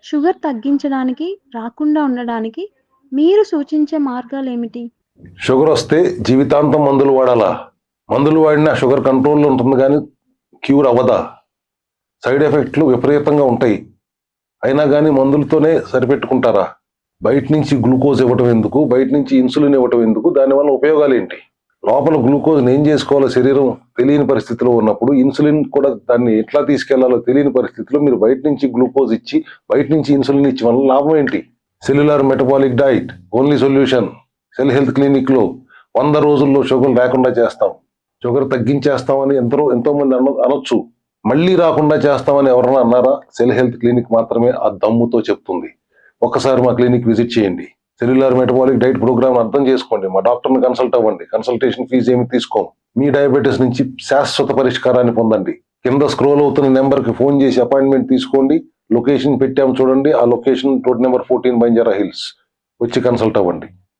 Sugar తగ్గించడానికి, రాకుండా ఉండడానికి మీరు సూచించే మార్గాలేమిటి? షుగర్ వస్తే జీవితాంతం మందులు వాడాలా? మందులు వాడినా షుగర్ కంట్రోల్లో ఉంటుంది కానీ క్యూర్ అవ్వదా? సైడ్ ఎఫెక్ట్లు విపరీతంగా ఉంటాయి. అయినా కానీ మందులతోనే సరిపెట్టుకుంటారా? బయట నుంచి గ్లూకోజ్ ఇవ్వటం ఎందుకు? బయట నుంచి ఇన్సులిన్ ఇవ్వటం ఎందుకు? దానివల్ల ఉపయోగాలు ఏంటి? లోపల గ్లూకోజ్ ఏం చేసుకోవాలో శరీరం తెలియని పరిస్థితిలో ఉన్నప్పుడు, ఇన్సులిన్ కూడా దాన్ని ఎట్లా తీసుకెళ్లాలో తెలియని పరిస్థితిలో మీరు బయట నుంచి గ్లూకోజ్ ఇచ్చి, బయట నుంచి ఇన్సులిన్ ఇచ్చి వల్ల లాభం ఏంటి? Cellular metabolic diet only solution. Cell health clinic లో 100 రోజుల్లో షుగర్ లేకుండా చేస్తాం, షుగర్ తగ్గించేస్తామని ఎంతో మంది అనొచ్చు. మళ్ళీ రాకుండా చేస్తామని ఎవరన్నా అన్నారా? సెల్ హెల్త్ క్లినిక్ మాత్రమే ఆ దమ్ముతో చెప్తుంది. ఒక్కసారి మా క్లినిక్ విజిట్ చేయండి. సెల్యులార్ మెటబాలిక్ డైట్ ప్రోగ్రామ్ అర్థం చేసుకోండి. మా డాక్టర్ని కన్సల్ట్ అవ్వండి. కన్సల్టేషన్ ఫీజు ఏమి తీసుకోం. మీ డయాబెటీస్ నుంచి శాశ్వత పరిష్కారాన్ని పొందండి. కింద స్క్రోల్ అవుతున్న నెంబర్కి ఫోన్ చేసి అపాయింట్మెంట్ తీసుకోండి. లొకేషన్ పెట్టాము చూడండి, ఆ location road number 14 Banjara hills. వచ్చి కన్సల్ట్ అవ్వండి.